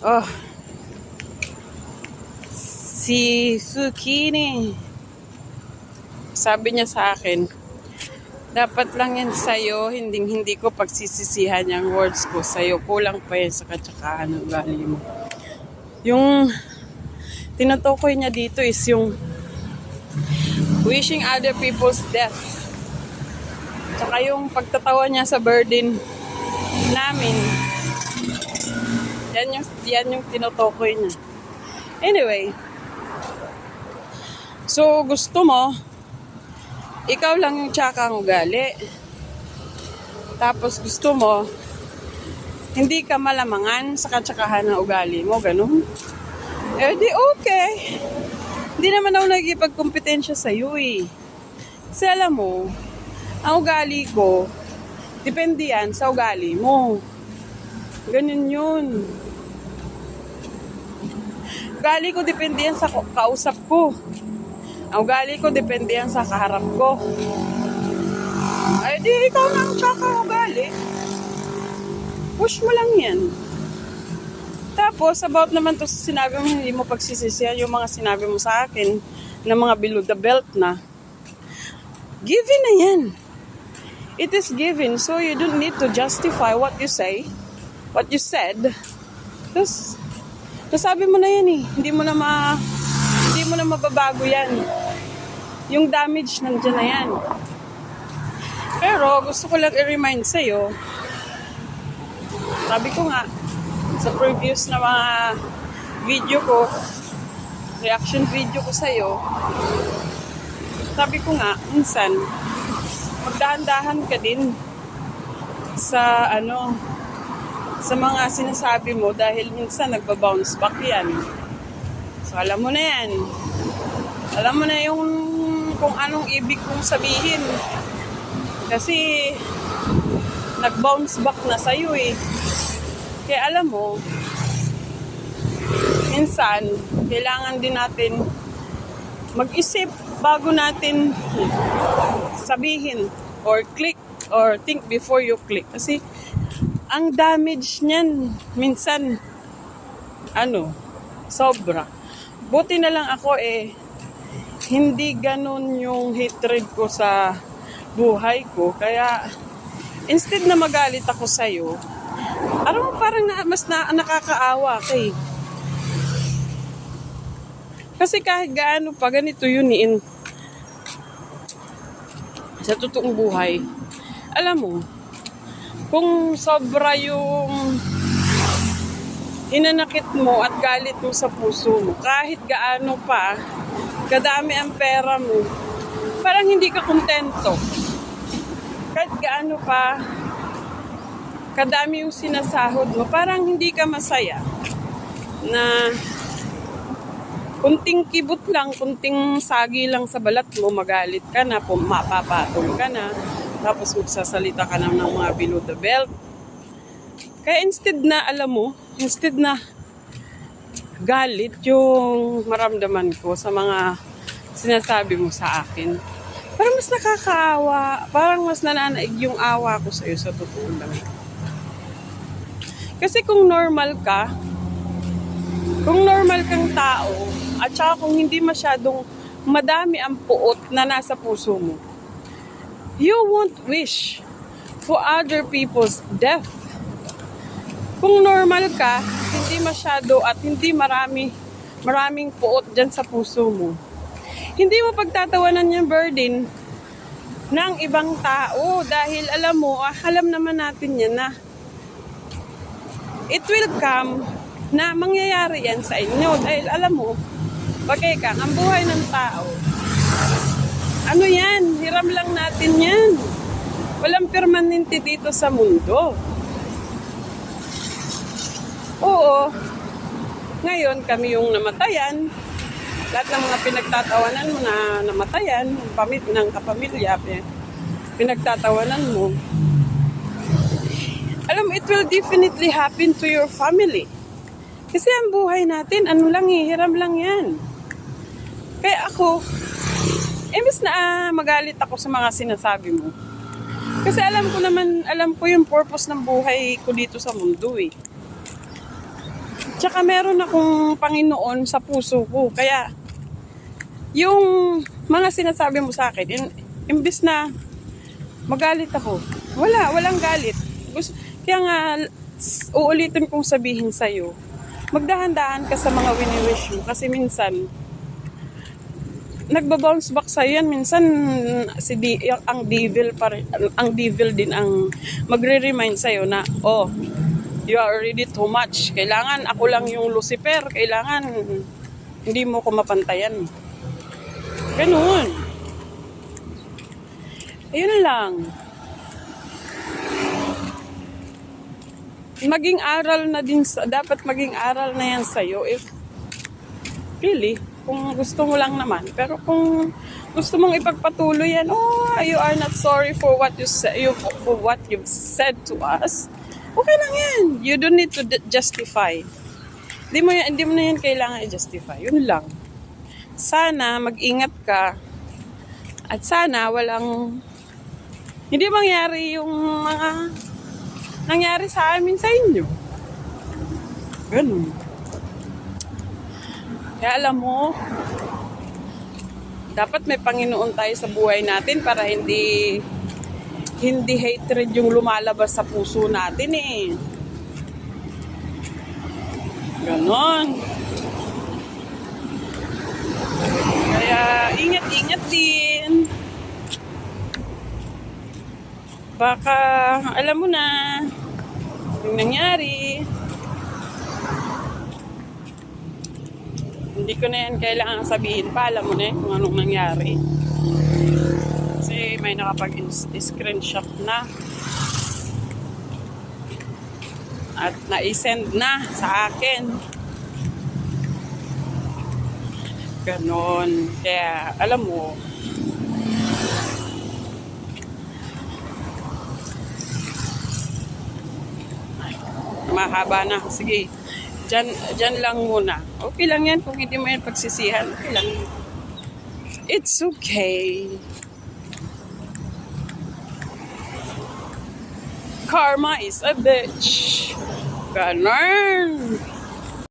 Oh, si Zucchini. Sabi niya sa akin, dapat lang yan sa'yo, hindi ko pagsisisihan yung words ko sa'yo. Kulang pa yan sa katsakahan ng ugali mo. Yung tinutukoy niya dito is yung wishing other people's death. Tsaka yung pagtatawa niya sa burden namin. Yan yung tinutukoy niya. Anyway, so gusto mo, ikaw lang yung tsakang ugali. Tapos gusto mo, hindi ka malamangan sa katsakahan ng ugali mo, ganun. Eh di okay. Hindi naman ako nagkipagkompetensya sa iyo eh. Kasi alam mo, ang ugali ko, depende yan sa ugali mo. Ganun yun. Ugali ko, depende yan sa kausap ko. Ang ugali ko, depende yan sa kaharap ko. Ay di, ikaw na ang tsaka ugali. Push mo lang yan. Tapos, about naman to sa sinabi mo, hindi mo pagsisisihan yung mga sinabi mo sa akin na mga below the belt na. Given na yan. It is given, so you don't need to justify what you say, what you said. Tapos, nasabi mo na yan eh. Hindi mo na mababago yan. Yung damage nandiyan na yan. Pero, gusto ko lang i-remind sa'yo, sabi ko nga, sa previous na mga video ko, reaction video ko sa'yo, sabi ko nga, minsan, magdahan-dahan ka din sa sa mga sinasabi mo dahil minsan nagbabounce back yan. So, alam mo na yan. Alam mo na yung kung anong ibig kong sabihin. Kasi, nag-bounce back na sa'yo eh. Kaya alam mo, minsan, kailangan din natin mag-isip bago natin sabihin or click or think before you click. Kasi, ang damage niyan, minsan, sobra. Buti na lang ako hindi ganun yung hatred ko sa buhay ko. Kaya, instead na magalit ako sa'yo, parang mas nakakaawa ka eh. Kasi kahit gaano pa, ganito yun sa totoong buhay. Alam mo, kung sobra yung hinanakit mo at galit mo sa puso mo, kahit gaano pa, kadami ang pera mo, parang hindi ka kontento. Kahit gaano pa, kadami yung sinasahod mo, parang hindi ka masaya. Na kunting kibot lang, kunting sagi lang sa balat mo, magalit ka na, mapapatol ka na, tapos magsasalita ka na ng mga below the belt. Kaya instead na galit yung maramdaman ko sa mga sinasabi mo sa akin, parang mas nakakaawa, parang mas nananaig yung awa ko sa iyo sa totoo lang. Kasi kung normal kang tao, at saka kung hindi masyadong madami ang puot na nasa puso mo, you won't wish for other people's death. Kung normal ka, hindi masyado at hindi maraming puot dyan sa puso mo, hindi mo pagtatawanan yung burden ng ibang tao dahil alam naman natin yan na it will come na mangyayari yan sa inyo dahil alam mo, bagay ang buhay ng tao, hiram lang natin yan. Walang permanente dito sa mundo. Oo, ngayon kami yung namatayan. Lahat ng mga pinagtatawanan mo na namatayan, ng kapamilya, pinagtatawanan mo. Alam mo, it will definitely happen to your family. Kasi ang buhay natin, hiram lang yan. Kaya ako, imbes na magalit ako sa mga sinasabi mo. Kasi alam ko yung purpose ng buhay ko dito sa mundo eh. Tsaka meron akong Panginoon sa puso ko. Kaya, yung mga sinasabi mo sa akin, imbis na magalit ako, walang galit. Kaya nga, uulitin kong sabihin sa'yo, magdahan-dahan ka sa mga wini-wish mo. Kasi minsan, nagba-bounce back sa'yo yan. Minsan, ang devil din ang magre-remind sa'yo na, oh, you are already too much. Kailangan ako lang yung Lucifer. Kailangan hindi mo ko mapantayan. Ganun. Ayun lang. Dapat maging aral na yan sa'yo if really, kung gusto mo lang naman. Pero kung gusto mong ipagpatuloy yan, oh, you are not sorry for what you've said to us. Okay lang yan. You don't need to justify. Hindi mo na yan kailangan i-justify. Yun lang. Sana mag-ingat ka at sana hindi mangyari yung mga nangyari sa amin sa inyo. Ganun. Kaya alam mo, dapat may Panginoon tayo sa buhay natin para hindi hatred yung lumalabas sa puso natin eh. Ganon. Kaya ingat-ingat din. Baka alam mo na yung nangyari. Hindi ko na yan kailangan sabihin pa. Alam mo na kung anong nangyari. Kasi may nakapag-screenshot na. At na-send na sa akin. Ganon. Kaya, alam mo, mahaba na. Sige, dyan lang muna. Okay lang yan kung hindi mo yan pagsisihan. Okay lang. It's okay. Karma is a bitch. Ganon.